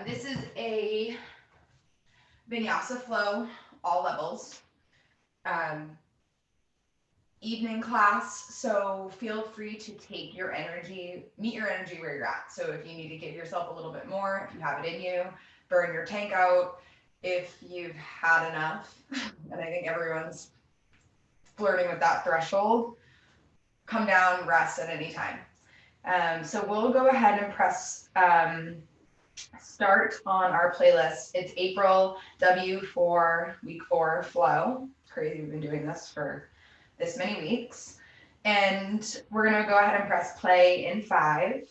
This is a Vinyasa flow, all levels. Evening class, so feel free to take your energy, meet your energy where you're at. So if you need to give yourself a little bit more, if you have it in you, burn your tank out. If you've had enough, and I think everyone's flirting with that threshold, come down, rest at any time. So we'll go ahead and press start on our playlist. It's April W for week 4 flow. It's crazy, we've been doing this for this many weeks. And we're gonna go ahead and press play in 5,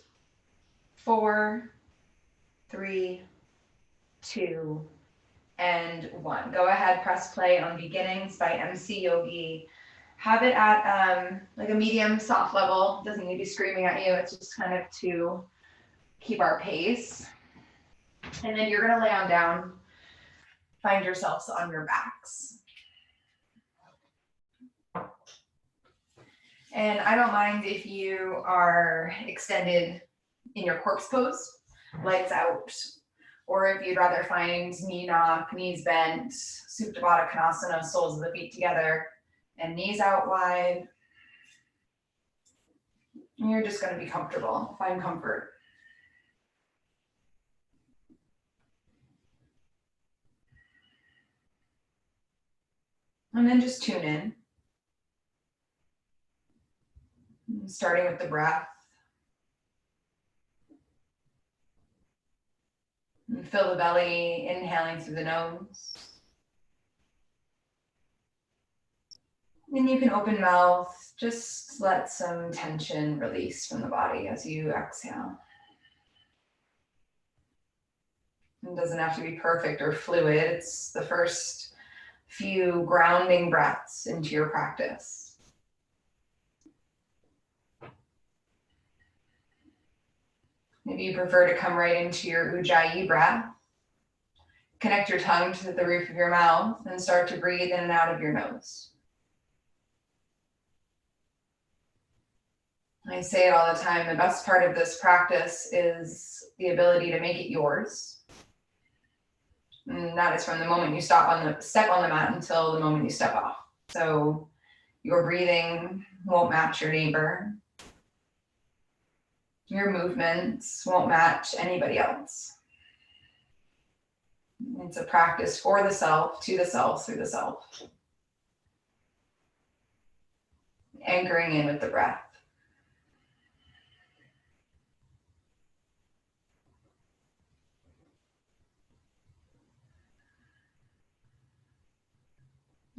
4, 3, 2, and 1. Go ahead, press play on Beginnings by MC Yogi. Have it at like a medium soft level. Doesn't need to be screaming at you. It's just kind of to keep our pace. And then you're gonna lay on down, find yourselves on your backs. And I don't mind if you are extended in your corpse pose, legs out, or if you'd rather find knee knock, knees bent, Supta Baddha Konasana, soles of the feet together, and knees out wide. And you're just gonna be comfortable, find comfort. And then just tune in. Starting with the breath. And fill the belly, inhaling through the nose. And you can open mouth, just let some tension release from the body as you exhale. It doesn't have to be perfect or fluid. It's the first few grounding breaths into your practice. Maybe you prefer to come right into your Ujjayi breath. Connect your tongue to the roof of your mouth and start to breathe in and out of your nose. I say it all the time, the best part of this practice is the ability to make it yours. And that is from the moment you step on the mat until the moment you step off. So your breathing won't match your neighbor. Your movements won't match anybody else. It's a practice for the self, to the self, through the self. Anchoring in with the breath.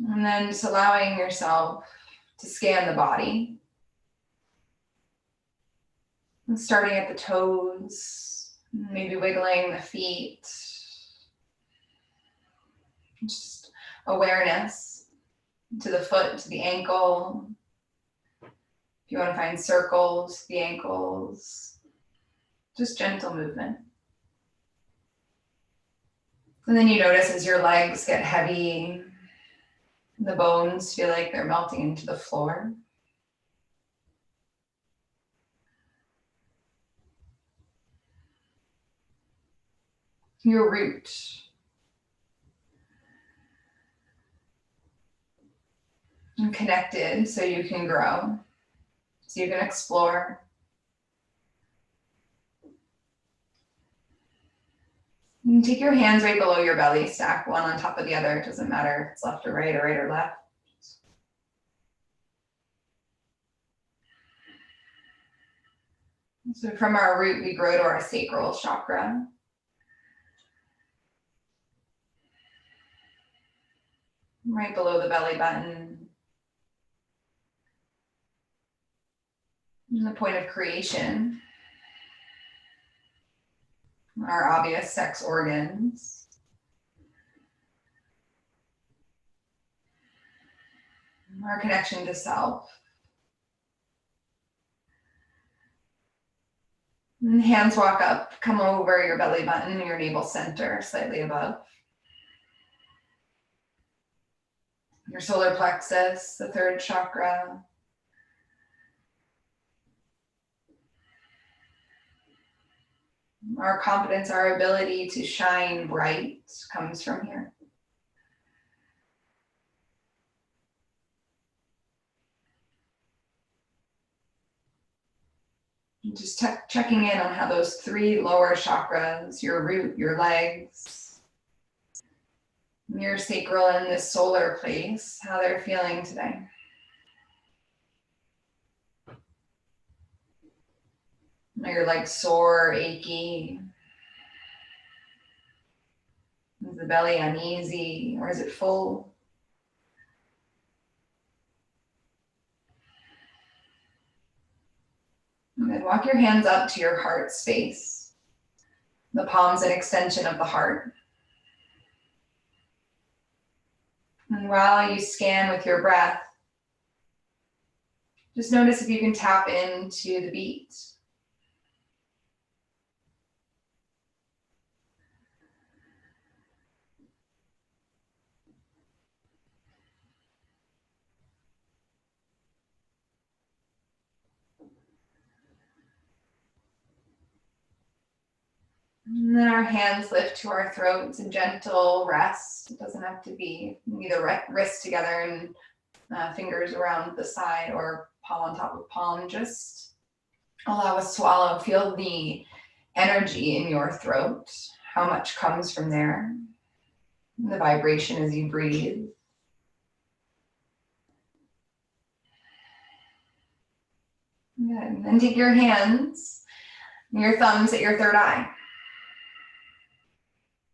And then just allowing yourself to scan the body. And starting at the toes, maybe wiggling the feet. Just awareness to the foot, to the ankle. If you want to find circles, the ankles, just gentle movement. And then you notice as your legs get heavy, the bones feel like they're melting into the floor. Your root. And connected so you can grow, so you can explore. And take your hands right below your belly, stack one on top of the other. It doesn't matter if it's left or right or left. So from our root, we grow to our sacral chakra. Right below the belly button. And the point of creation. Our obvious sex organs. Our connection to self. And hands walk up, come over your belly button, your navel center, slightly above. Your solar plexus, the third chakra. Our confidence, our ability to shine bright comes from here. Just checking in on how those 3 lower chakras, your root, your legs, your sacral and this solar place, how they're feeling today. Are your legs sore, achy? Is the belly uneasy or is it full? And then walk your hands up to your heart space. The palms an extension of the heart. And while you scan with your breath, just notice if you can tap into the beat. And then our hands lift to our throats in gentle rest. It doesn't have to be either wrists together and fingers around the side or palm on top of palm. Just allow a swallow. Feel the energy in your throat, how much comes from there. The vibration as you breathe. Good. And then take your hands, your thumbs at your third eye.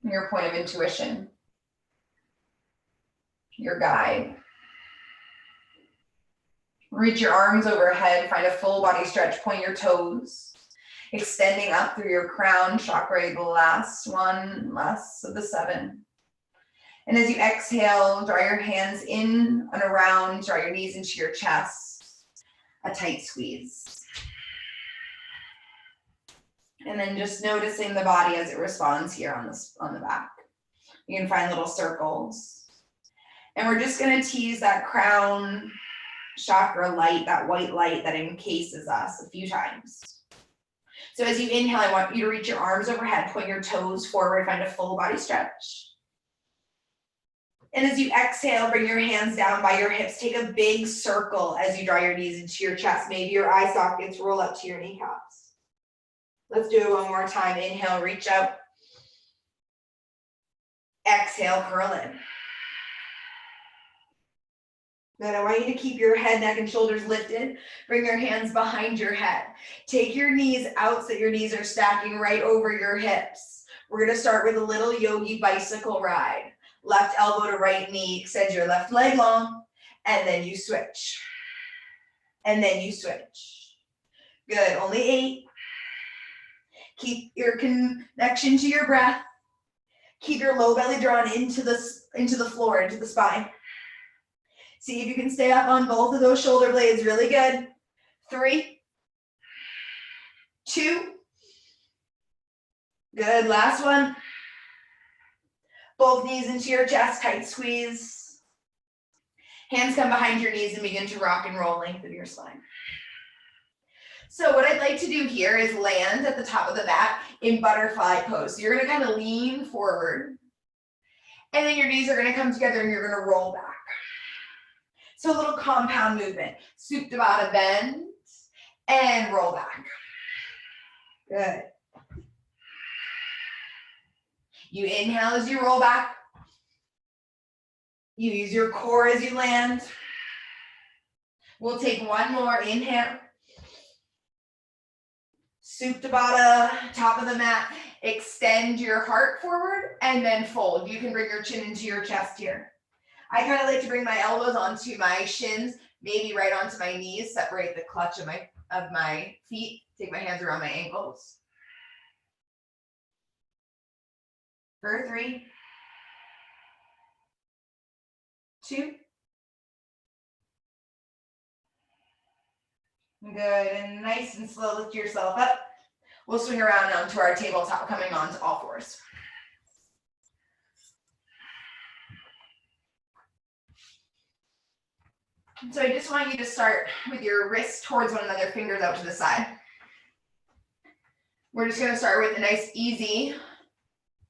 Your point of intuition, your guide. Reach your arms overhead, find a full body stretch, point your toes, extending up through your crown chakra, the last one, last of the 7. And as you exhale, draw your hands in and around, draw your knees into your chest, a tight squeeze. And then just noticing the body as it responds here on the back. You can find little circles. And we're just gonna tease that crown chakra light, that white light that encases us a few times. So as you inhale, I want you to reach your arms overhead, point your toes forward, find a full body stretch. And as you exhale, bring your hands down by your hips, take a big circle as you draw your knees into your chest. Maybe your eye sockets roll up to your kneecaps. Let's do it one more time. Inhale, reach out. Exhale, curl in. Then I want you to keep your head, neck, and shoulders lifted. Bring your hands behind your head. Take your knees out so that your knees are stacking right over your hips. We're gonna start with a little yogi bicycle ride. Left elbow to right knee, extend your left leg long, and then you switch. And then you switch. Good, only 8. Keep your connection to your breath. Keep your low belly drawn into the floor, into the spine. See if you can stay up on both of those shoulder blades, really good. 3, 2, good, last one. Both knees into your chest, tight squeeze. Hands come behind your knees and begin to rock and roll, lengthen your spine. So what I'd like to do here is land at the top of the mat in butterfly pose. So you're gonna kind of lean forward and then your knees are gonna come together and you're gonna roll back. So a little compound movement. Supta Baddha, bend and roll back. Good. You inhale as you roll back. You use your core as you land. We'll take one more inhale. Supta Baddha, top of the mat. Extend your heart forward and then fold. You can bring your chin into your chest here. I kind of like to bring my elbows onto my shins, maybe right onto my knees, separate the clutch of my feet, take my hands around my ankles. For 3, 2. Good, and nice and slow, lift yourself up. We'll swing around onto our tabletop, coming onto all fours. So I just want you to start with your wrists towards one another, fingers out to the side. We're just gonna start with a nice easy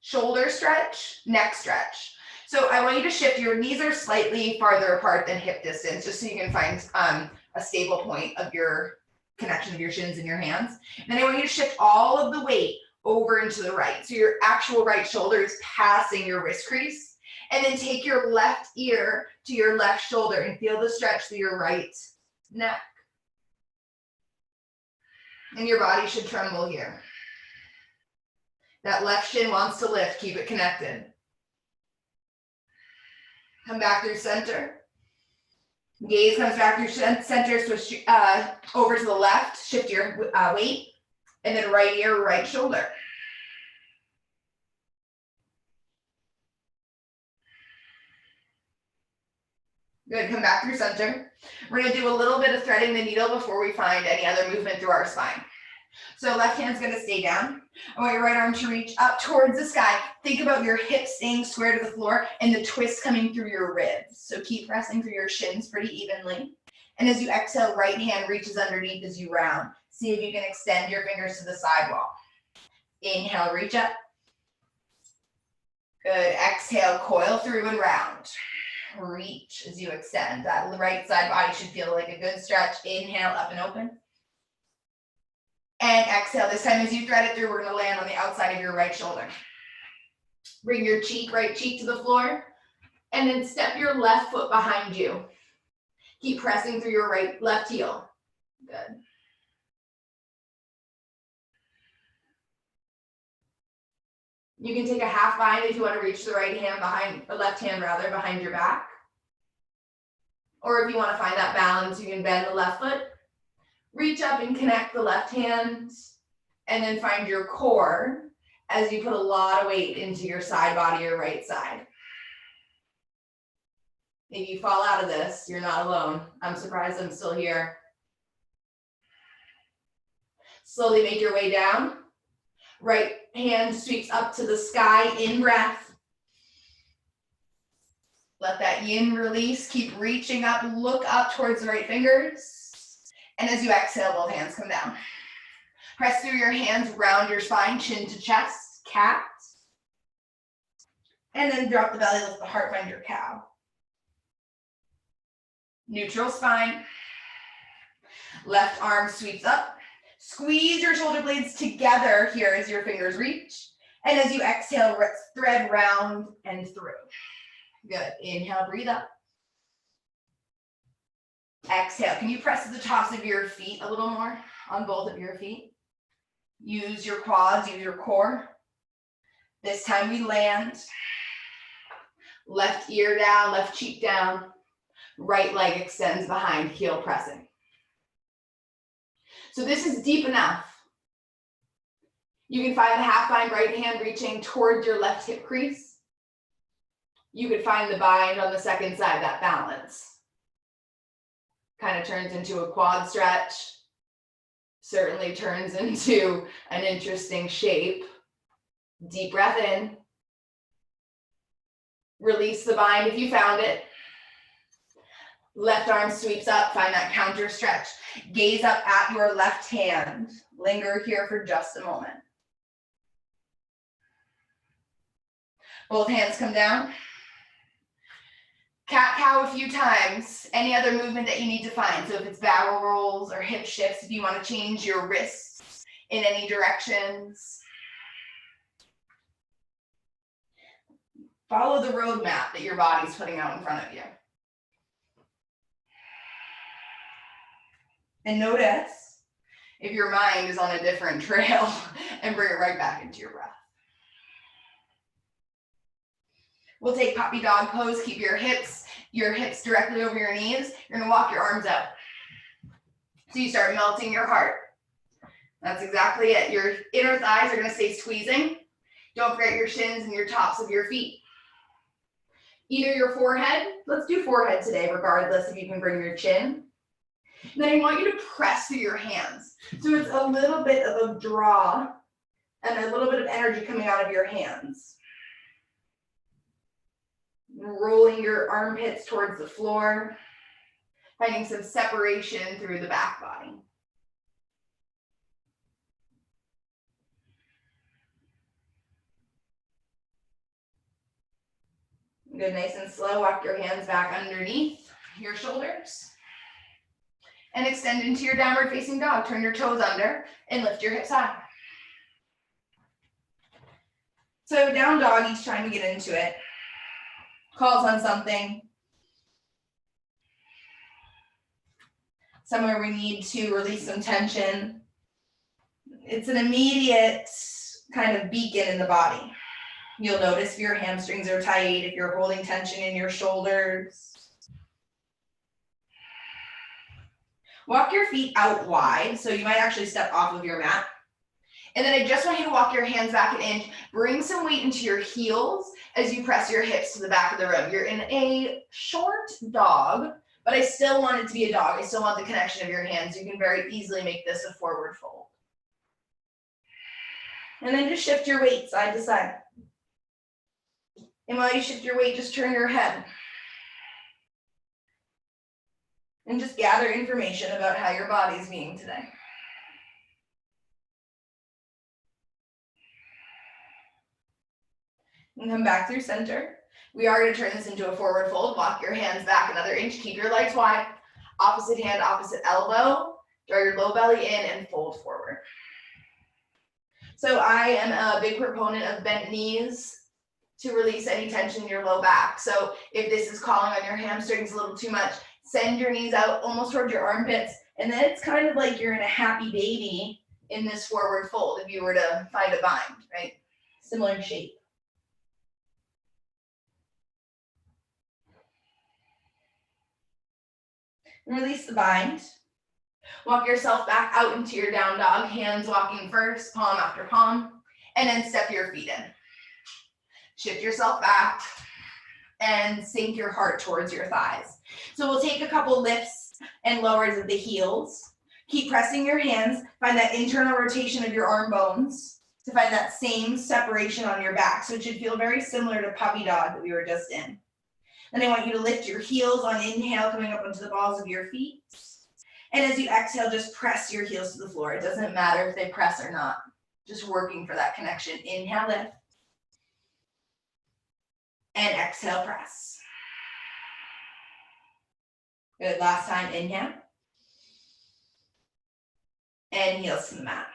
shoulder stretch, neck stretch. So I want you to shift, your knees are slightly farther apart than hip distance, just so you can find a stable point of your connection of your shins and your hands. And then I want you to shift all of the weight over into the right. So your actual right shoulder is passing your wrist crease. And then take your left ear to your left shoulder and feel the stretch through your right neck. And your body should tremble here. That left shin wants to lift, keep it connected. Come back through center. Gaze comes back through center, switch over to the left, shift your weight, and then right ear, right shoulder. Good, come back through center. We're gonna do a little bit of threading the needle before we find any other movement through our spine. So left hand's gonna stay down. I want your right arm to reach up towards the sky. Think about your hips staying square to the floor and the twist coming through your ribs. So keep pressing through your shins pretty evenly. And as you exhale, right hand reaches underneath as you round. See if you can extend your fingers to the sidewall. Inhale, reach up. Good, exhale, coil through and round. Reach as you extend. That right side body should feel like a good stretch. Inhale, up and open. And exhale. This time as you thread it through, we're going to land on the outside of your right shoulder. Bring your right cheek to the floor, and then step your left foot behind you. Keep pressing through your left heel. Good. You can take a half bind if you want to reach the right hand behind, or left hand rather, behind your back. Or if you want to find that balance, you can bend the left foot. Reach up and connect the left hand, and then find your core as you put a lot of weight into your side body or right side. If you fall out of this, you're not alone. I'm surprised I'm still here. Slowly make your way down. Right hand sweeps up to the sky, in breath. Let that yin release, keep reaching up, look up towards the right fingers. And as you exhale, both hands come down. Press through your hands, round your spine, chin to chest, cat. And then drop the belly, lift the heart, find your cow. Neutral spine. Left arm sweeps up. Squeeze your shoulder blades together here as your fingers reach. And as you exhale, thread round and through. Good. Inhale, breathe up. Exhale. Can you press to the tops of your feet a little more on both of your feet? Use your quads, use your core. This time we land. Left ear down, left cheek down. Right leg extends behind, heel pressing. So this is deep enough. You can find the half bind right hand reaching towards your left hip crease. You could find the bind on the second side, that balance. Kind of turns into a quad stretch. Certainly turns into an interesting shape. Deep breath in. Release the bind if you found it. Left arm sweeps up, find that counter stretch. Gaze up at your left hand. Linger here for just a moment. Both hands come down. Cat-cow a few times. Any other movement that you need to find. So if it's barrel rolls or hip shifts, if you want to change your wrists in any directions. Follow the roadmap that your body's putting out in front of you. And notice if your mind is on a different trail and bring it right back into your breath. We'll take puppy dog pose. Keep your hips directly over your knees. You're gonna walk your arms out. So you start melting your heart. That's exactly it. Your inner thighs are gonna stay squeezing. Don't forget your shins and your tops of your feet. Either your forehead, let's do forehead today, regardless if you can bring your chin. And then I want you to press through your hands. So it's a little bit of a draw and a little bit of energy coming out of your hands. Rolling your armpits towards the floor, finding some separation through the back body. Good, nice and slow. Walk your hands back underneath your shoulders. And extend into your downward facing dog. Turn your toes under and lift your hips high. So down dog each time we get into it. Calls on something. Somewhere we need to release some tension. It's an immediate kind of beacon in the body. You'll notice if your hamstrings are tight, if you're holding tension in your shoulders. Walk your feet out wide, so you might actually step off of your mat. And then I just want you to walk your hands back an inch. Bring some weight into your heels as you press your hips to the back of the room. You're in a short dog, but I still want it to be a dog. I still want the connection of your hands. You can very easily make this a forward fold. And then just shift your weight side to side. And while you shift your weight, just turn your head. And just gather information about how your body's being today. And come back through center. We are going to turn this into a forward fold. Walk your hands back another inch. Keep your legs wide. Opposite hand, opposite elbow. Draw your low belly in and fold forward. So I am a big proponent of bent knees to release any tension in your low back. So if this is calling on your hamstrings a little too much, send your knees out almost towards your armpits. And then it's kind of like you're in a happy baby in this forward fold if you were to find a bind, right? Similar shape. Release the bind. Walk yourself back out into your down dog, hands walking first, palm after palm, and then step your feet in. Shift yourself back and sink your heart towards your thighs. So we'll take a couple lifts and lowers of the heels. Keep pressing your hands, find that internal rotation of your arm bones to find that same separation on your back. So it should feel very similar to puppy dog that we were just in. Then I want you to lift your heels on inhale, coming up onto the balls of your feet. And as you exhale, just press your heels to the floor. It doesn't matter if they press or not. Just working for that connection. Inhale, lift. And exhale, press. Good, last time, inhale. And heels to the mat.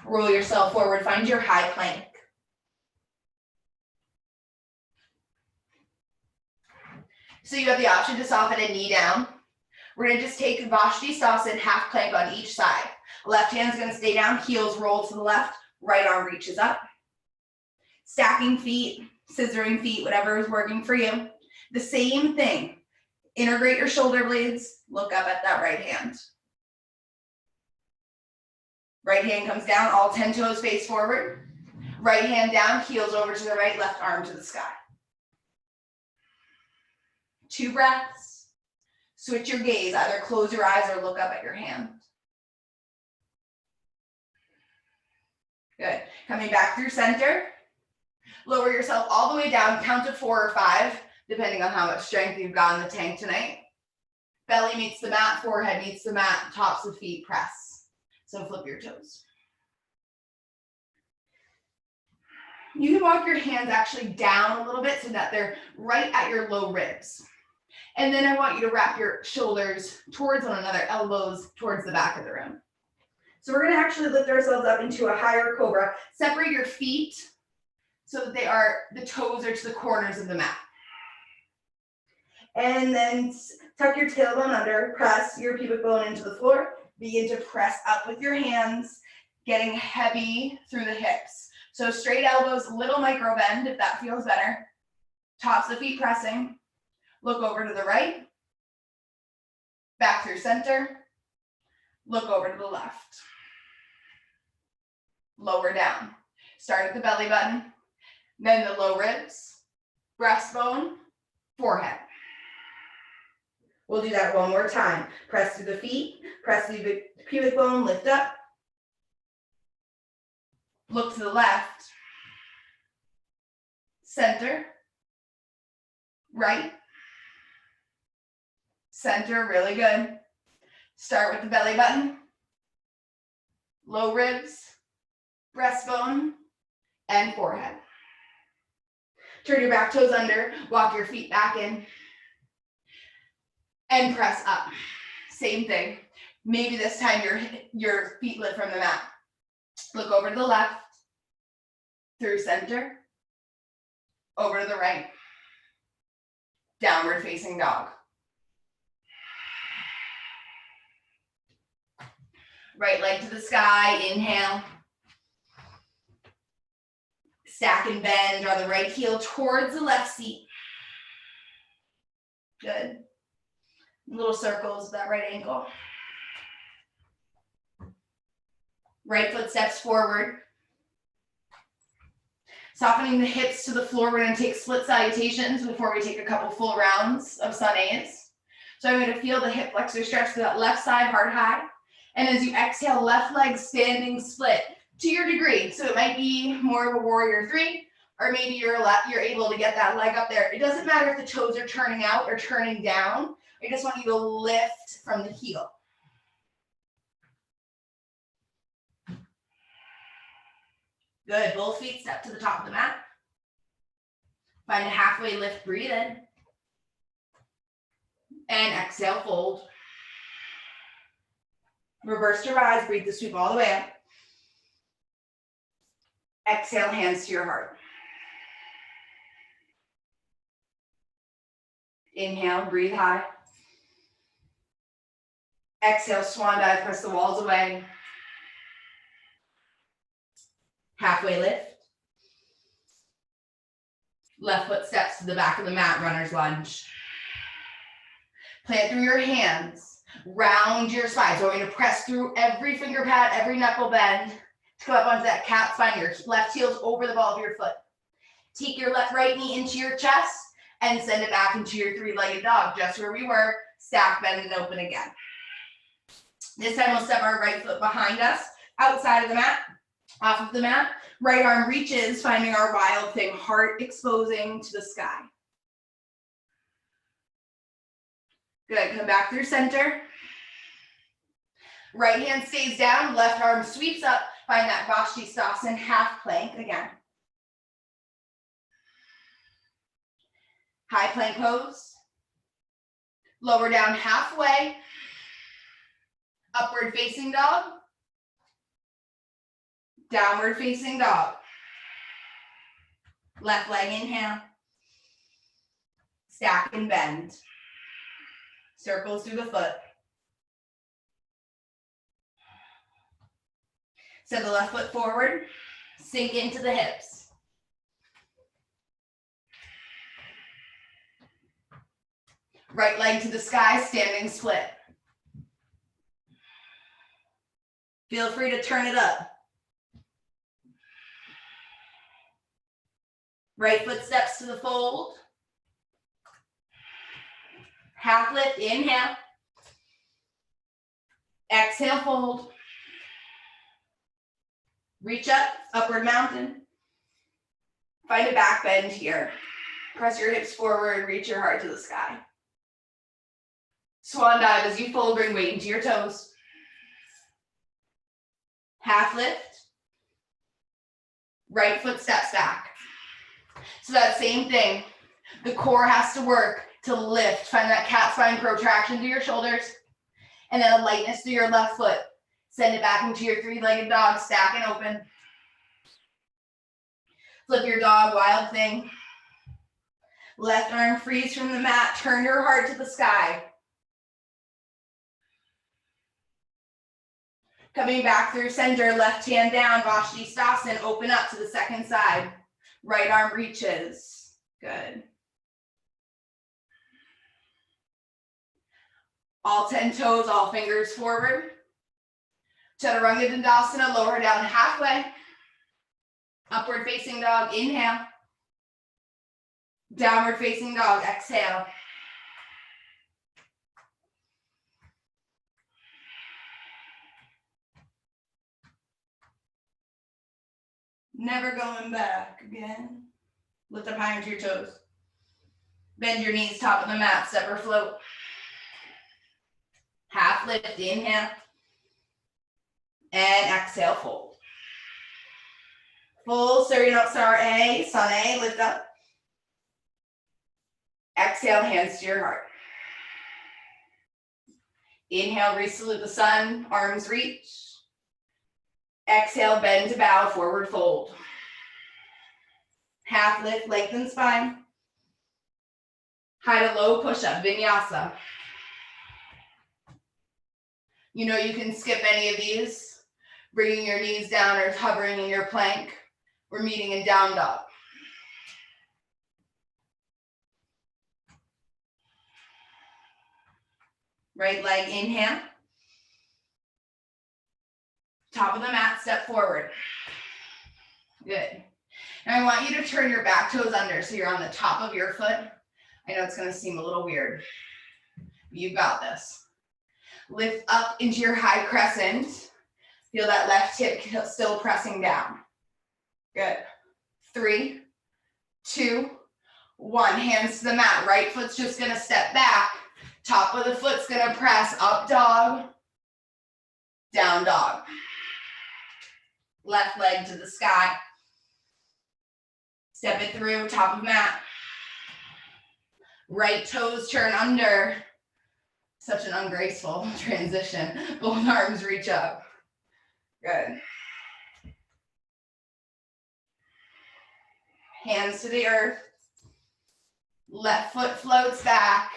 Roll yourself forward, find your high plank. So you have the option to soften a knee down. We're gonna just take Vashti-Stasana, half plank on each side. Left hand's gonna stay down, heels roll to the left, right arm reaches up. Stacking feet, scissoring feet, whatever is working for you. The same thing. Integrate your shoulder blades, look up at that right hand. Right hand comes down, all 10 toes face forward. Right hand down, heels over to the right, left arm to the sky. 2 breaths. Switch your gaze, either close your eyes or look up at your hand. Good. Coming back through center. Lower yourself all the way down, count to 4 or 5, depending on how much strength you've got in the tank tonight. Belly meets the mat, forehead meets the mat, tops of feet press. So flip your toes. You can walk your hands actually down a little bit so that they're right at your low ribs. And then I want you to wrap your shoulders towards one another, elbows towards the back of the room. So we're gonna actually lift ourselves up into a higher cobra. Separate your feet so that the toes are to the corners of the mat. And then tuck your tailbone under, press your pubic bone into the floor. Begin to press up with your hands, getting heavy through the hips. So straight elbows, little micro bend if that feels better. Tops of feet pressing. Look over to the right. Back through center. Look over to the left. Lower down. Start at the belly button. Then the low ribs, breastbone, forehead. We'll do that one more time. Press through the feet, press through the pubic bone, lift up. Look to the left. Center. Right. Center, really good. Start with the belly button. Low ribs, breastbone, and forehead. Turn your back toes under, walk your feet back in, and press up. Same thing. Maybe this time your feet lift from the mat. Look over to the left, through center, over to the right. Downward facing dog. Right leg to the sky, inhale. Stack and bend, draw the right heel towards the left seat. Good. Little circles with that right ankle. Right foot steps forward. Softening the hips to the floor. We're going to take split salutations before we take a couple full rounds of sunnies. So I'm going to feel the hip flexor stretch to that left side, heart high. And as you exhale, left leg standing split to your degree. So it might be more of a warrior three, or maybe you're able to get that leg up there. It doesn't matter if the toes are turning out or turning down. I just want you to lift from the heel. Good, both feet step to the top of the mat. Find a halfway lift, breathe in. And exhale, fold. Reverse to rise, breathe the sweep all the way up. Exhale, hands to your heart. Inhale, breathe high. Exhale, swan dive, press the walls away. Halfway lift. Left foot steps to the back of the mat, runner's lunge. Plant through your hands. Round your spine. So we're going to press through every finger pad, every knuckle bend to come up onto that cat spine. Your left heel's over the ball of your foot. Take your right knee into your chest and send it back into your three-legged dog, just where we were. Stack, bend, and open again. This time we'll step our right foot behind us, outside of the mat, off of the mat. Right arm reaches, finding our wild thing, heart exposing to the sky. Good, come back through center. Right hand stays down, left arm sweeps up. Find that Vinyasa half plank again. High plank pose. Lower down halfway. Upward facing dog. Downward facing dog. Left leg inhale. Stack and bend. Circles through the foot. Send the left foot forward. Sink into the hips. Right leg to the sky, standing split. Feel free to turn it up. Right foot steps to the fold. Half lift, inhale. Exhale, fold. Reach up, upward mountain. Find a back bend here. Press your hips forward, reach your heart to the sky. Swan dive as you fold, bring weight into your toes. Half lift. Right foot steps back. So that same thing. The core has to work to lift. Find that cat spine protraction through your shoulders. And then a lightness through your left foot. Send it back into your three-legged dog, stack and open. Flip your dog, wild thing. Left arm frees from the mat, turn your heart to the sky. Coming back through center, left hand down, Vinyasa, open up to the second side. Right arm reaches, good. All 10 toes, all fingers forward. Chaturanga Dandasana, lower down halfway. Upward facing dog, inhale. Downward facing dog, exhale. Never going back again. Lift up high into your toes. Bend your knees, top of the mat, step or float. Half lift, inhale. And exhale, fold. Full Surya Namaskar A, Sun A, lift up. Exhale, hands to your heart. Inhale, reach, salute the sun, arms reach. Exhale, bend to bow, forward fold. Half lift, lengthen spine. High to low push-up, vinyasa. You know you can skip any of these, bringing your knees down or hovering in your plank. We're meeting in down dog. Right leg, inhale. Top of the mat, step forward. Good. Now I want you to turn your back toes under so you're on the top of your foot. I know it's gonna seem a little weird. You've got this. Lift up into your high crescent. Feel that left hip still pressing down. Good. 3, 2, 1. Hands to the mat. Right foot's just gonna step back. Top of the foot's gonna press up dog, down dog. Left leg to the sky. Step it through, top of mat. Right toes turn under. Such an ungraceful transition. Both arms reach up. Good. Hands to the earth. Left foot floats back.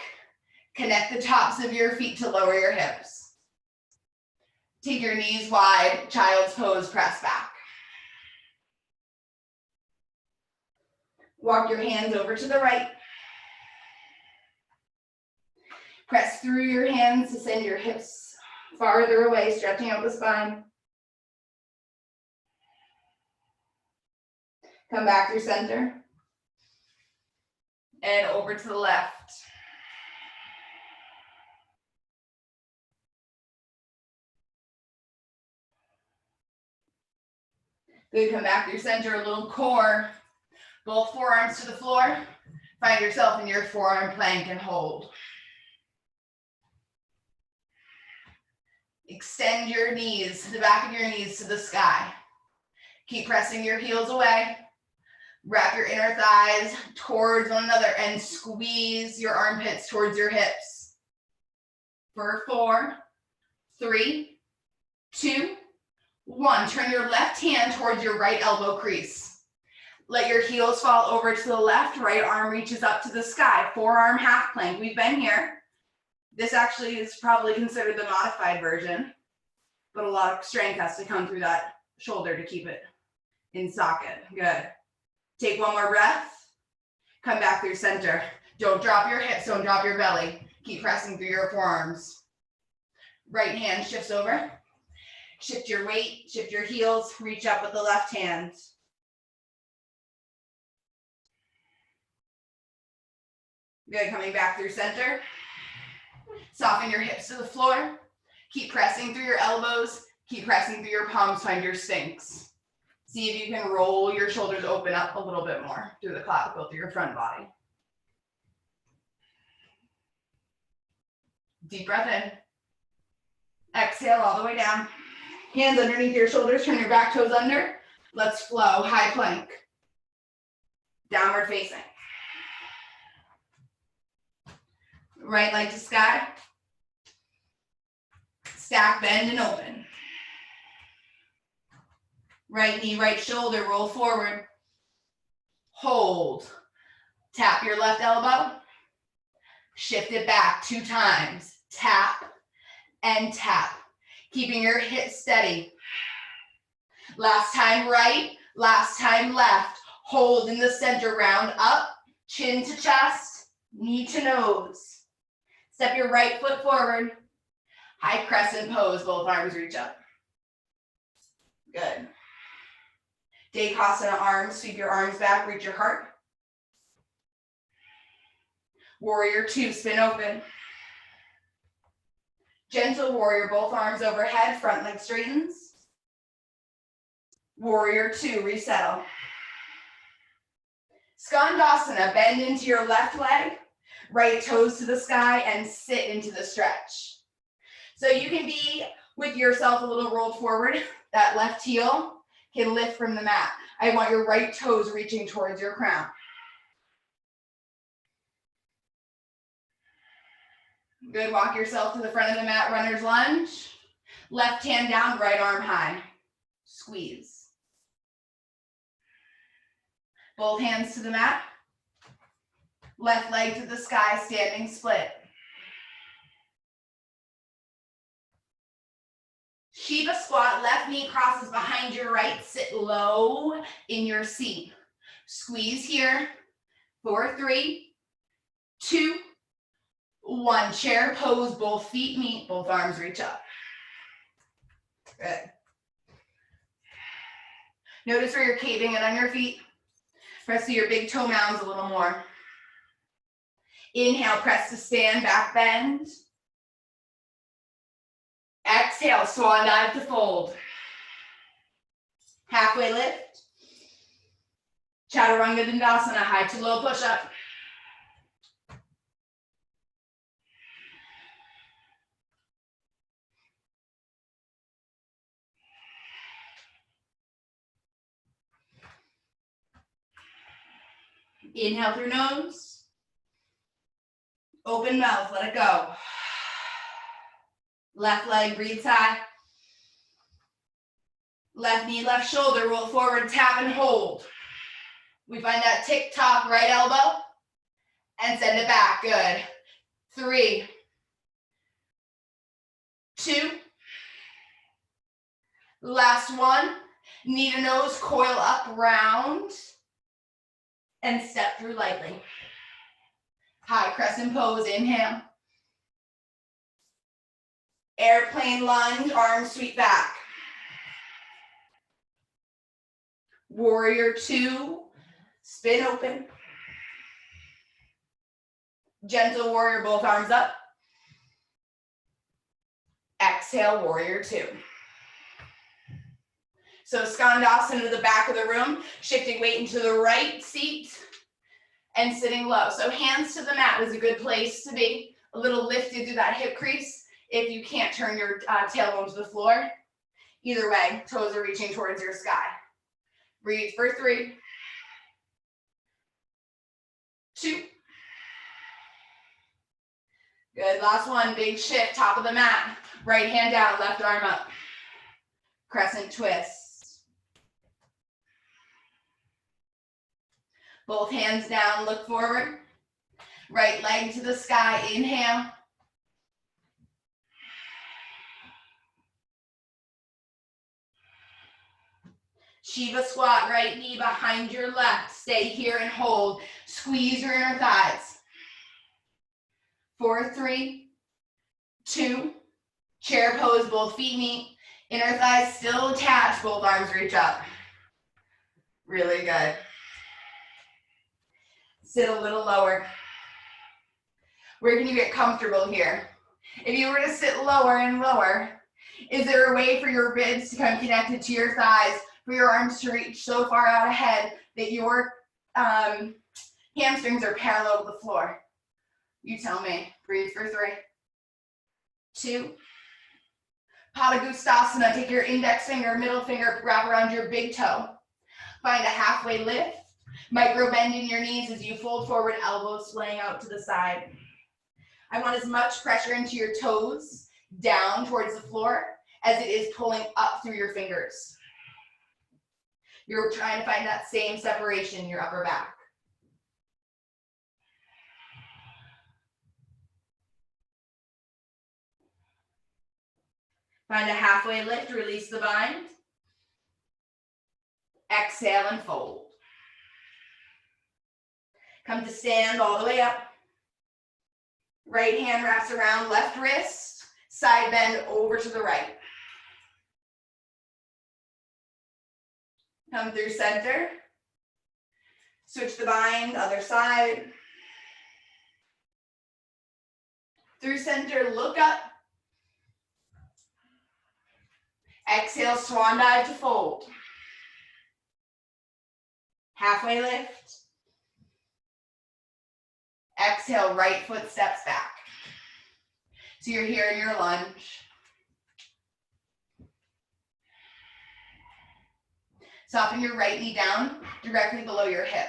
Connect the tops of your feet to lower your hips. Take your knees wide, child's pose, press back. Walk your hands over to the right. Press through your hands to send your hips farther away, stretching out the spine. Come back through center. And over to the left. Good, come back through center, a little core. Both forearms to the floor. Find yourself in your forearm plank and hold. Extend your knees, the back of your knees to the sky. Keep pressing your heels away. Wrap your inner thighs towards one another and squeeze your armpits towards your hips. For 4, 3, 2, 1. Turn your left hand towards your right elbow crease. Let your heels fall over to the left, right arm reaches up to the sky. Forearm half plank. We've been here. This actually is probably considered the modified version, but a lot of strength has to come through that shoulder to keep it in socket. Good. Take one more breath. Come back through center. Don't drop your hips, don't drop your belly. Keep pressing through your forearms. Right hand shifts over. Shift your weight, shift your heels, reach up with the left hand. Good, coming back through center. Soften your hips to the floor. Keep pressing through your elbows. Keep pressing through your palms, find your sphinx. See if you can roll your shoulders open up a little bit more through the clavicle, through your front body. Deep breath in. Exhale all the way down. Hands underneath your shoulders, turn your back toes under. Let's flow, high plank. Downward facing. Right leg to sky. Stack, bend, and open. Right knee, right shoulder, roll forward. Hold. Tap your left elbow. Shift it back 2 times. Tap and tap. Keeping your hips steady. Last time right, last time left. Hold in the center, round up, chin to chest, knee to nose. Step your right foot forward. High crescent pose, both arms reach up. Good. Dekasana arms, sweep your arms back, reach your heart. Warrior 2, spin open. Gentle warrior, both arms overhead, front leg straightens. Warrior 2, resettle. Skandasana, bend into your left leg, right toes to the sky, and sit into the stretch. So you can be with yourself a little rolled forward. That left heel can lift from the mat. I want your right toes reaching towards your crown. Good, walk yourself to the front of the mat, runner's lunge. Left hand down, right arm high. Squeeze. Both hands to the mat. Left leg to the sky, standing split. Shiva squat, left knee crosses behind your right, sit low in your seat. Squeeze here, 4, 3, 2, 1. Chair pose, both feet meet, both arms reach up. Good. Notice where you're caving in on your feet. Press to your big toe mounds a little more. Inhale, press to stand, back bend. Exhale, swan dive to fold. Halfway lift. Chaturanga Dandasana, high to low push up. Inhale through nose. Open mouth, let it go. Left leg, breathe high. Left knee, left shoulder, roll forward, tap and hold. We find that tick-tock right elbow and send it back, good. 3, 2, last one. Knee to nose, coil up, round, and step through lightly. High crescent pose, inhale. Airplane lunge, arms sweep back. Warrior 2, spin open. Gentle warrior, both arms up. Exhale, warrior 2. So Skandasana to the back of the room, shifting weight into the right seat and sitting low. So hands to the mat is a good place to be. A little lifted through that hip crease if you can't turn your tailbone to the floor. Either way, toes are reaching towards your sky. Breathe for 3, 2. Good, last one, big shift, top of the mat. Right hand down, left arm up. Crescent twist. Both hands down, look forward. Right leg to the sky, inhale. Shiva squat, right knee behind your left. Stay here and hold. Squeeze your inner thighs. 4, 3, 2. Chair pose, both feet meet. Inner thighs still attached, both arms reach up. Really good. Sit a little lower. Where can you get comfortable here? If you were to sit lower and lower, is there a way for your ribs to come connected to your thighs, for your arms to reach so far out ahead that your hamstrings are parallel with the floor? You tell me. Breathe for 3, 2. Padagustasana, take your index finger, middle finger, wrap around your big toe. Find a halfway lift. Micro bend in your knees as you fold forward, elbows swaying out to the side. I want as much pressure into your toes, down towards the floor, as it is pulling up through your fingers. You're trying to find that same separation in your upper back. Find a halfway lift, release the bind. Exhale and fold. Come to stand all the way up. Right hand wraps around left wrist, side bend over to the right. Come through center. Switch the bind, other side. Through center, look up. Exhale, swan dive to fold. Halfway lift. Exhale, right foot steps back. So you're here in your lunge. Soften your right knee down directly below your hip.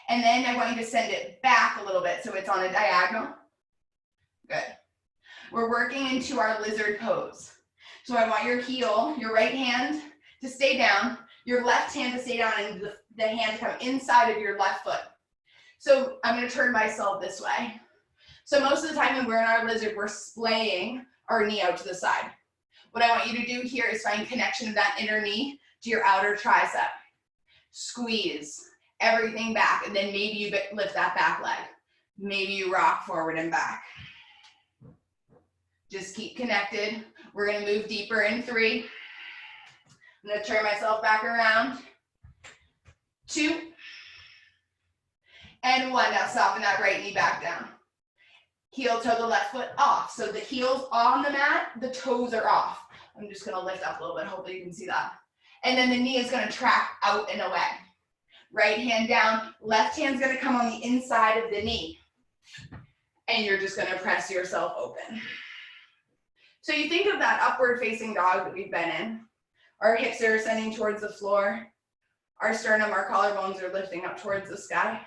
And then I want you to send it back a little bit so it's on a diagonal. Good. We're working into our lizard pose. So I want your heel, your right hand to stay down, your left hand to stay down, and the hand come inside of your left foot. So I'm going to turn myself this way. So most of the time when we're in our lizard, we're splaying our knee out to the side. What I want you to do here is find connection of that inner knee to your outer tricep. Squeeze everything back, and then maybe you lift that back leg. Maybe you rock forward and back. Just keep connected. We're going to move deeper in 3. I'm going to turn myself back around. 2. And 1. Now soften that right knee back down. Heel toe the left foot off. So the heel's on the mat, the toes are off. I'm just going to lift up a little bit. Hopefully you can see that. And then the knee is going to track out and away. Right hand down. Left hand's going to come on the inside of the knee. And you're just going to press yourself open. So you think of that upward facing dog that we've been in. Our hips are ascending towards the floor. Our sternum, our collarbones are lifting up towards the sky.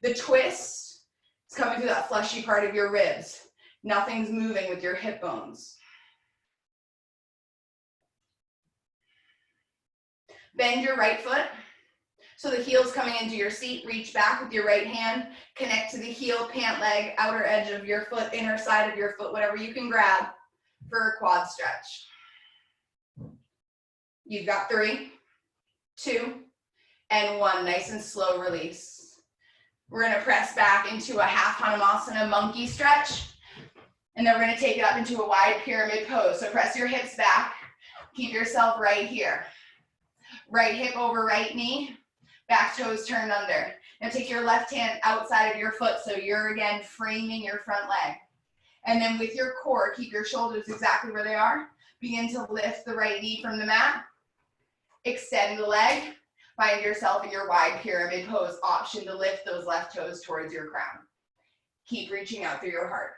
The twist is coming through that fleshy part of your ribs. Nothing's moving with your hip bones. Bend your right foot. So the heel's coming into your seat. Reach back with your right hand. Connect to the heel, pant leg, outer edge of your foot, inner side of your foot, whatever you can grab for a quad stretch. You've got 3, 2, and 1. Nice and slow release. We're going to press back into a half Hanumasana monkey stretch. And then we're going to take it up into a wide pyramid pose. So press your hips back. Keep yourself right here. Right hip over right knee. Back toes turned under. Now take your left hand outside of your foot so you're again framing your front leg. And then with your core, keep your shoulders exactly where they are. Begin to lift the right knee from the mat. Extend the leg. Find yourself in your wide pyramid pose. Option to lift those left toes towards your crown. Keep reaching out through your heart.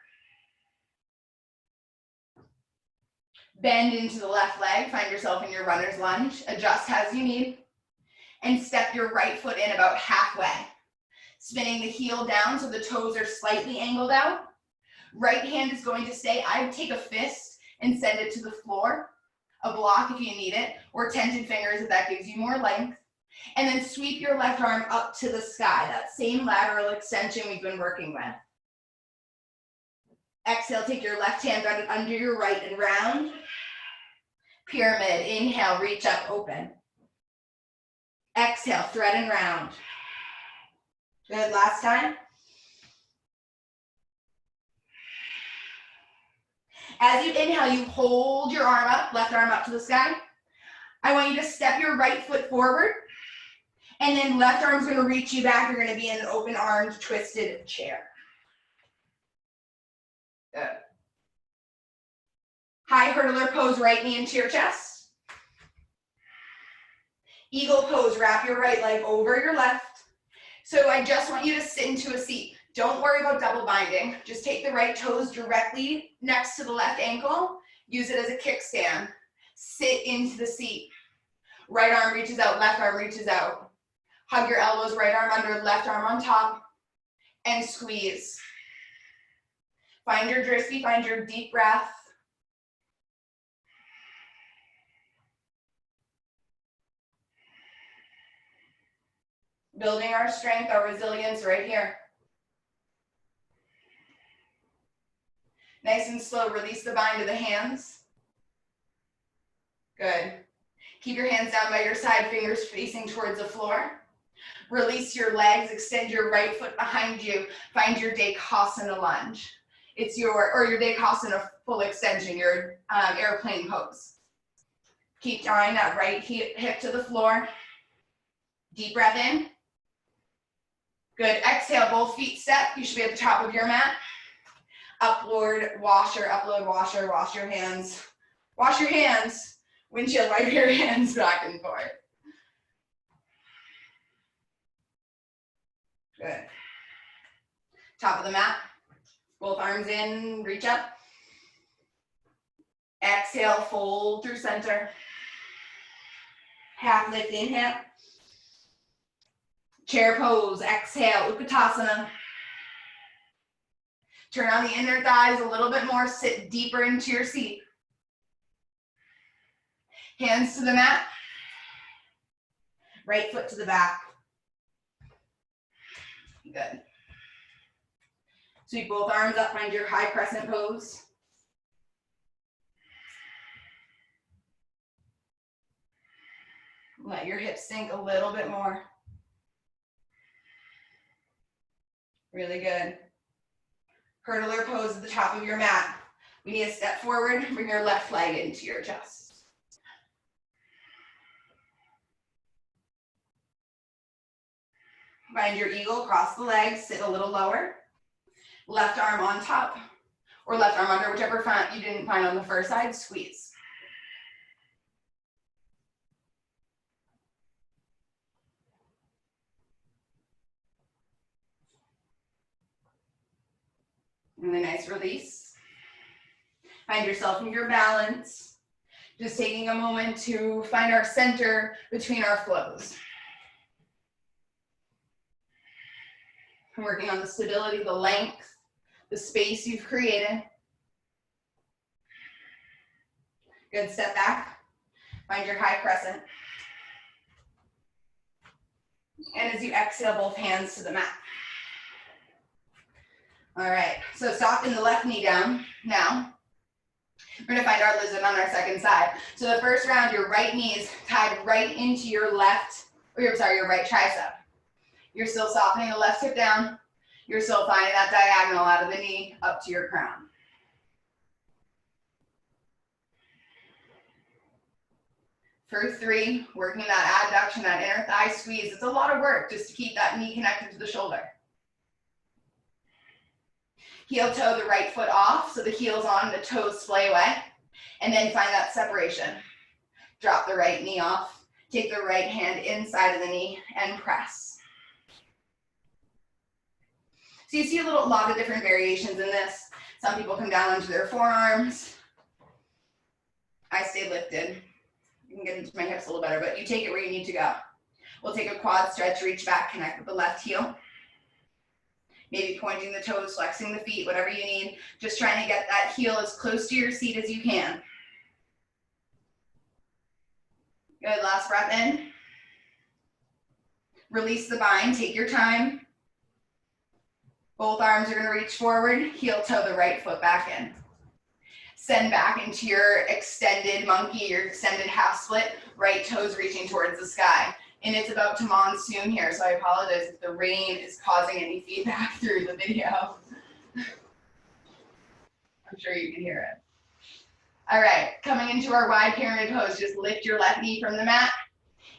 Bend into the left leg. Find yourself in your runner's lunge. Adjust as you need. And step your right foot in about halfway. Spinning the heel down so the toes are slightly angled out. Right hand is going to stay. I would take a fist and send it to the floor. A block if you need it, or tented fingers if that gives you more length. And then sweep your left arm up to the sky. That same lateral extension we've been working with. Exhale, take your left hand under your right and round. Pyramid, inhale, reach up, open. Exhale, thread and round. Good, last time. As you inhale, you hold your arm up, left arm up to the sky. I want you to step your right foot forward, and then left arm's gonna reach you back. You're gonna be in an open armed, twisted chair. Good. High hurdler pose, right knee into your chest. Eagle pose, wrap your right leg over your left. So I just want you to sit into a seat. Don't worry about double binding. Just take the right toes directly next to the left ankle. Use it as a kickstand. Sit into the seat. Right arm reaches out, left arm reaches out. Hug your elbows, right arm under, left arm on top, and squeeze. Find your drishti, find your deep breath. Building our strength, our resilience right here. Nice and slow, release the bind of the hands. Good. Keep your hands down by your side, fingers facing towards the floor. Release your legs, extend your right foot behind you. Find your Dekasana lunge. It's your Dekasana full extension, your airplane pose. Keep drawing that right hip to the floor. Deep breath in. Good, exhale, both feet step. You should be at the top of your mat. Upward washer, upload washer, wash your hands. Wash your hands. Windshield wipe your hands back and forth. Good. Top of the mat. Both arms in, reach up. Exhale, fold through center. Half lift, inhale. Chair pose, exhale, Utkatasana. Turn on the inner thighs a little bit more, sit deeper into your seat. Hands to the mat. Right foot to the back. Good. Sweep both arms up, find your high crescent pose. Let your hips sink a little bit more. Really good. Hurdler pose at the top of your mat. We need to step forward, bring your left leg into your chest. Find your eagle, cross the legs, sit a little lower. Left arm on top, or left arm under, whichever front you didn't find on the first side, squeeze. And a nice release. Find yourself in your balance. Just taking a moment to find our center between our flows. And working on the stability, the length, the space you've created. Good, step back. Find your high crescent. And as you exhale, both hands to the mat. All right, so soften the left knee down. Now, we're gonna find our lizard on our second side. So the first round, your right knee is tied right into your left, or your right tricep. You're still softening the left hip down. You're still finding that diagonal out of the knee up to your crown. For 3, working that adduction, that inner thigh squeeze. It's a lot of work just to keep that knee connected to the shoulder. Heel toe the right foot off, so the heel's on, the toes splay away. And then find that separation. Drop the right knee off. Take the right hand inside of the knee and press. So you see a lot of different variations in this. Some people come down onto their forearms. I stay lifted. You can get into my hips a little better, but you take it where you need to go. We'll take a quad stretch, reach back, connect with the left heel. Maybe pointing the toes, flexing the feet, whatever you need. Just trying to get that heel as close to your seat as you can. Good, last breath in. Release the bind, take your time. Both arms are gonna reach forward, heel toe the right foot back in. Send back into your extended monkey, your extended half split, right toes reaching towards the sky. And it's about to monsoon here, so I apologize if the rain is causing any feedback through the video. I'm sure you can hear it. All right, coming into our wide pyramid pose, just lift your left knee from the mat.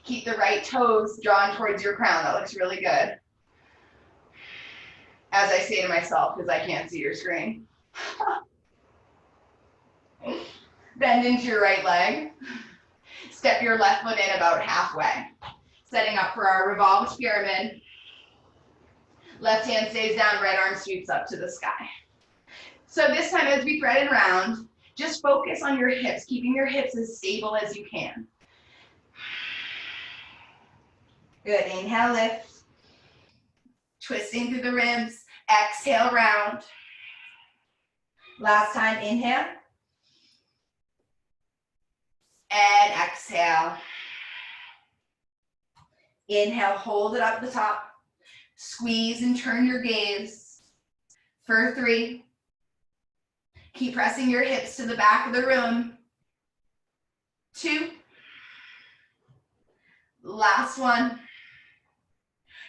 Keep the right toes drawn towards your crown. That looks really good. As I say to myself, because I can't see your screen. Bend into your right leg. Step your left foot in about halfway. Setting up for our revolved pyramid. Left hand stays down, right arm sweeps up to the sky. So this time as we thread it around, just focus on your hips, keeping your hips as stable as you can. Good, inhale, lift. Twisting through the ribs, exhale, round. Last time, inhale. And exhale. Inhale, hold it up at the top. Squeeze and turn your gaze. For 3. Keep pressing your hips to the back of the room. 2. Last one.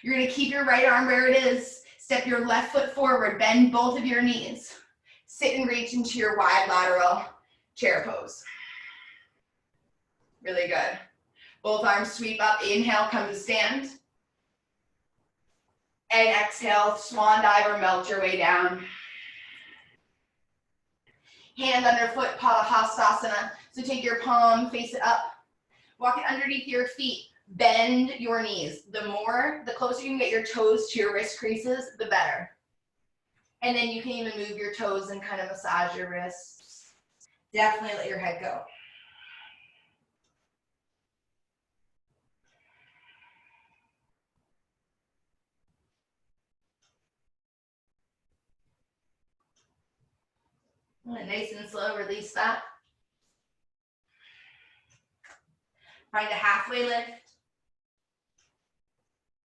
You're gonna keep your right arm where it is. Step your left foot forward, bend both of your knees. Sit and reach into your wide lateral chair pose. Really good. Both arms sweep up, inhale, come to stand. And exhale, swan dive or melt your way down. Hand underfoot, Padahastasana. So take your palm, face it up. Walk it underneath your feet. Bend your knees. The closer you can get your toes to your wrist creases, the better. And then you can even move your toes and kind of massage your wrists. Definitely let your head go. And nice and slow, release that. Find a halfway lift.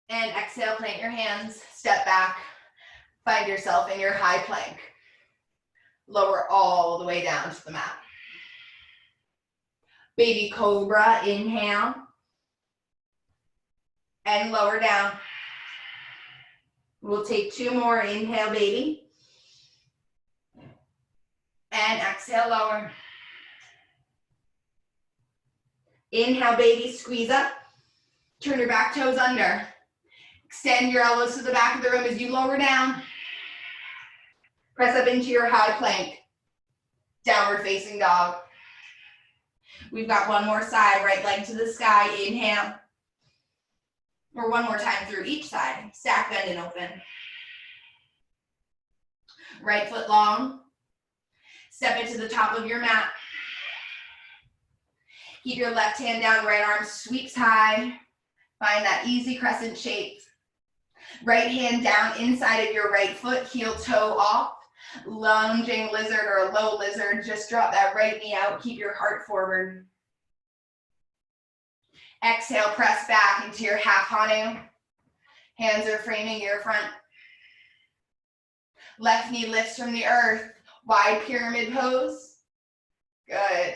And exhale, plant your hands, step back, find yourself in your high plank. Lower all the way down to the mat. Baby cobra, inhale. And lower down. We'll take 2 more, inhale, baby. And exhale, lower. Inhale, baby, squeeze up. Turn your back toes under. Extend your elbows to the back of the room as you lower down. Press up into your high plank. Downward facing dog. We've got one more side, right leg to the sky, inhale. Or one more time through each side. Stack, bend, and open. Right foot long. Step into the top of your mat. Keep your left hand down, right arm sweeps high. Find that easy crescent shape. Right hand down inside of your right foot, heel toe off. Lunging lizard or a low lizard, just drop that right knee out, keep your heart forward. Exhale, press back into your half hanu. Hands are framing your front. Left knee lifts from the earth, wide pyramid pose. Good.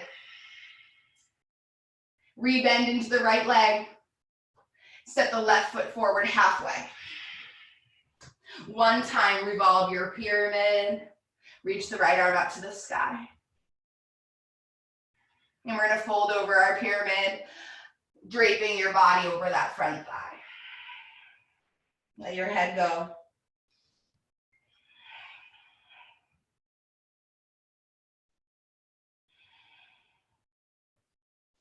Rebend into the right leg. Step the left foot forward halfway. One time, revolve your pyramid. Reach the right arm up to the sky. And we're gonna fold over our pyramid, draping your body over that front thigh. Let your head go.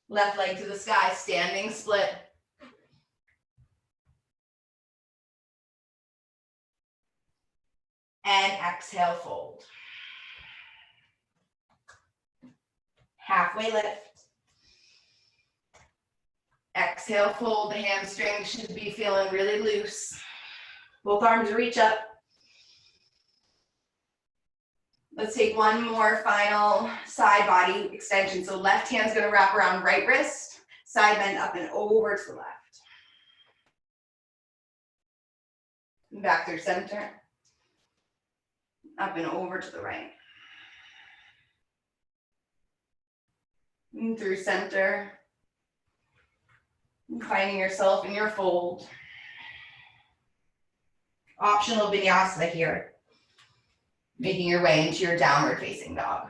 Left leg to the sky, standing split. And exhale, fold. Halfway lift. Exhale, fold. The hamstring should be feeling really loose. Both arms reach up. Let's take one more final side body extension. So left hand's gonna wrap around right wrist, side bend up and over to the left. Back through center. Up and over to the right. And through center. And finding yourself in your fold. Optional vinyasa here. Making your way into your downward facing dog.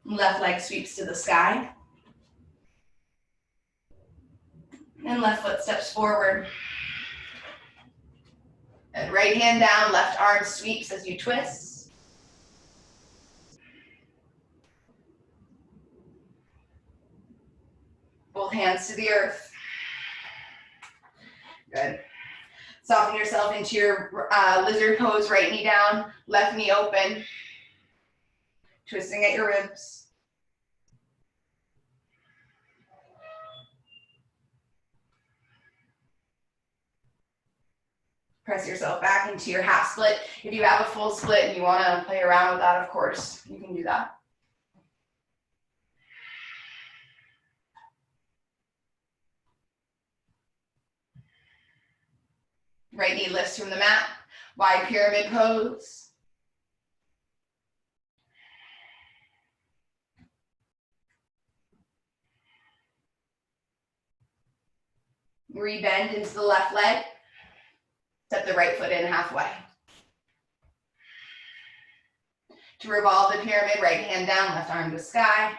Left leg sweeps to the sky. And left foot steps forward. And right hand down, left arm sweeps as you twist. Both hands to the earth. Good. Soften yourself into your lizard pose, right knee down, left knee open. Twisting at your ribs. Press yourself back into your half split. If you have a full split and you want to play around with that, of course, you can do that. Right knee lifts from the mat, wide pyramid pose. Rebend into the left leg. Step the right foot in halfway. To revolve the pyramid, right hand down, left arm to sky.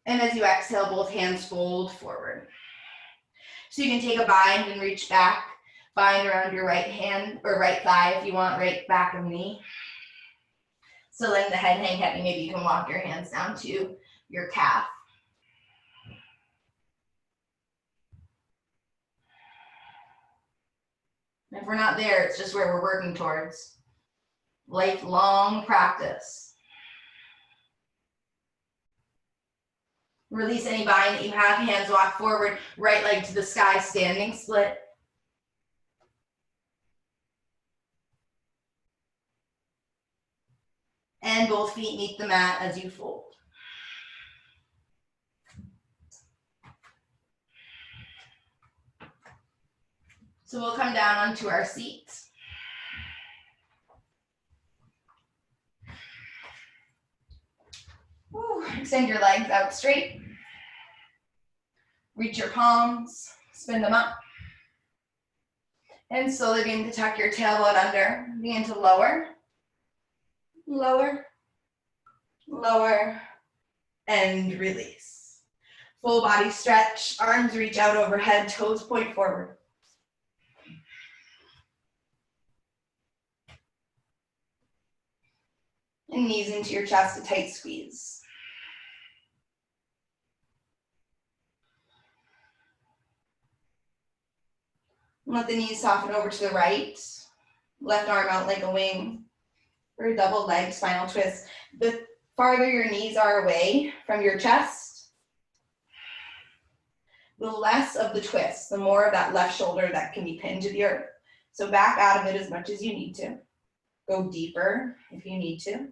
And as you exhale, both hands fold forward. So you can take a bind and reach back. Bind around your right hand or right thigh if you want, right back of knee. So letting the head hang heavy, maybe you can walk your hands down to your calf. If we're not there, it's just where we're working towards. Lifelong practice. Release any bind that you have. Hands walk forward. Right leg to the sky. Standing split. And both feet meet the mat as you fold. So we'll come down onto our seats. Woo. Extend your legs out straight. Reach your palms, spin them up. And slowly begin to tuck your tailbone under. Begin to lower, lower, lower, and release. Full body stretch, arms reach out overhead, toes point forward. And knees into your chest, a tight squeeze. Let the knees soften over to the right. Left arm out like a wing for a double leg spinal twist. The farther your knees are away from your chest, the less of the twist, the more of that left shoulder that can be pinned to the earth. So back out of it as much as you need to. Go deeper if you need to.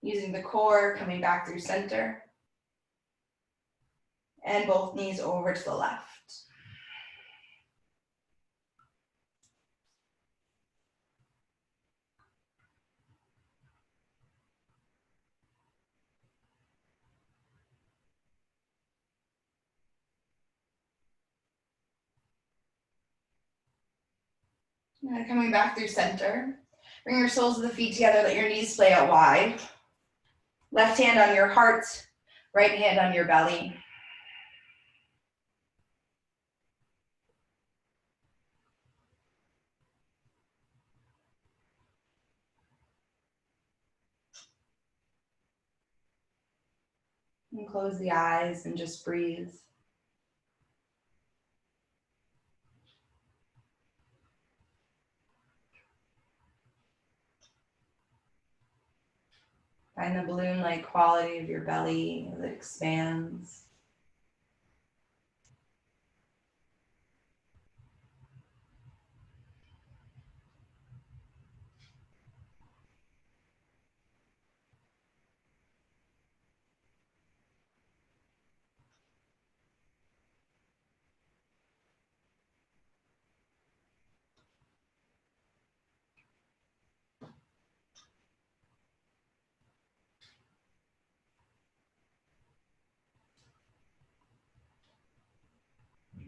Using the core, coming back through center. And both knees over to the left. And then coming back through center. Bring your soles of the feet together, let your knees splay out wide. Left hand on your heart, right hand on your belly. And close the eyes and just breathe. Find the balloon-like quality of your belly as it expands.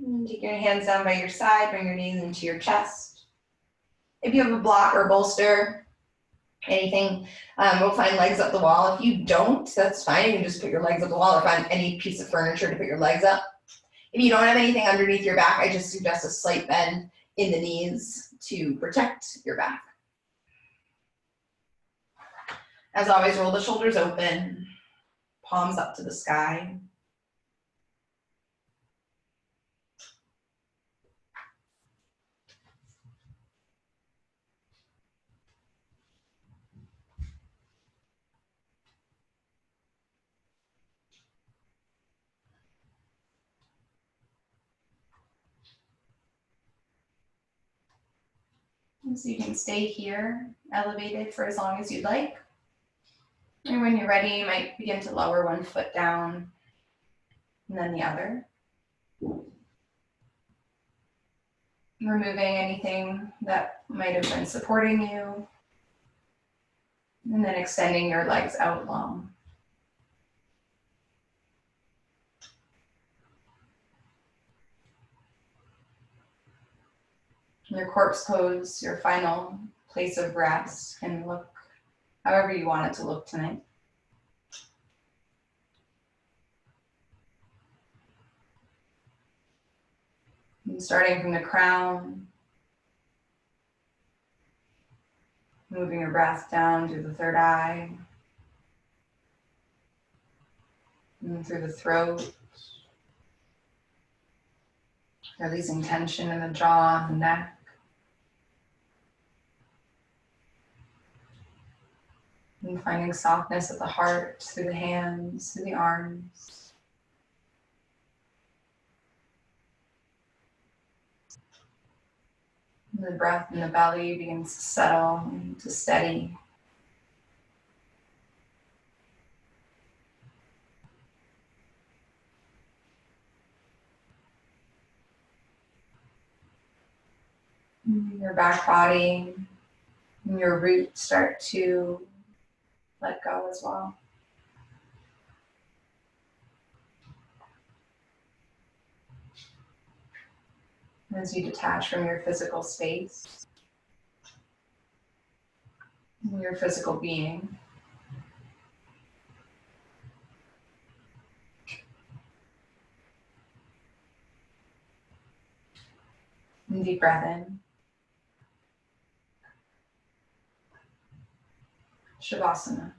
And take your hands down by your side, bring your knees into your chest. If you have a block or bolster, anything, we'll find legs up the wall. If you don't, that's fine. You can just put your legs up the wall or find any piece of furniture to put your legs up. If you don't have anything underneath your back, I just suggest a slight bend in the knees to protect your back. As always, roll the shoulders open, palms up to the sky. And so you can stay here, elevated for as long as you'd like. And when you're ready, you might begin to lower one foot down and then the other. Removing anything that might have been supporting you. And then extending your legs out long. Your corpse pose, your final place of rest, can look however you want it to look tonight. And starting from the crown, Moving your breath down through the third eye, and through the throat, releasing tension in the jaw and the neck. And finding softness at the heart, through the hands, through the arms. And the breath in the belly begins to settle and to steady. Your back body and your roots start to let go as well. As you detach from your physical space, your physical being. And deep breath in. Shavasana.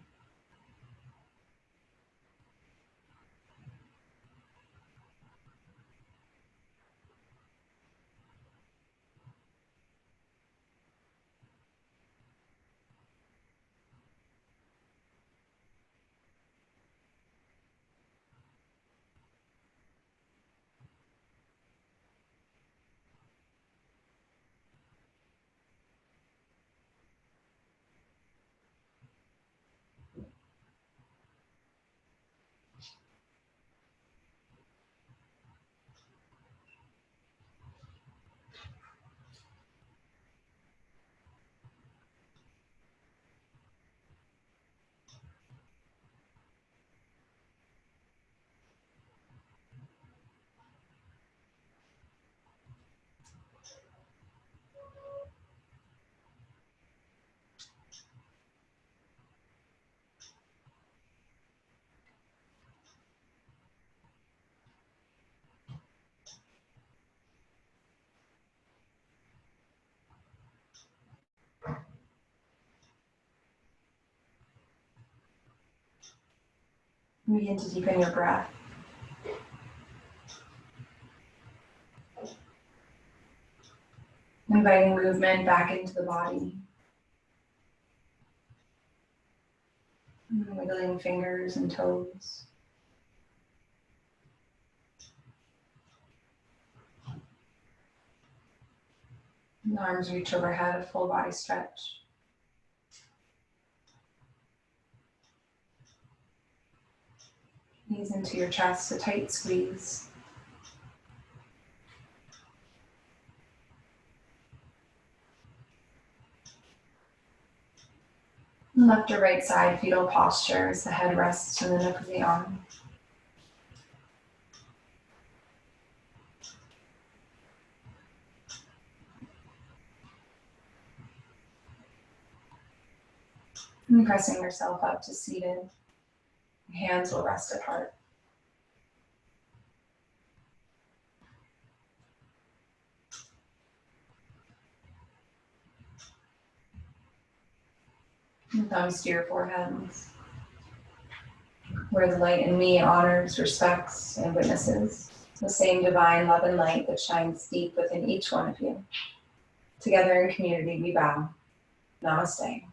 Begin to deepen your breath. Inviting movement back into the body. Wiggling fingers and toes. And arms reach overhead, a full body stretch. Knees into your chest, a tight squeeze. Left or right side fetal posture as the head rests in the nook of the arm. And pressing yourself up to seated. Hands will rest at heart. And thumbs to your foreheads, where the light in me honors, respects, and witnesses the same divine love and light that shines deep within each one of you. Together in community we bow. Namaste.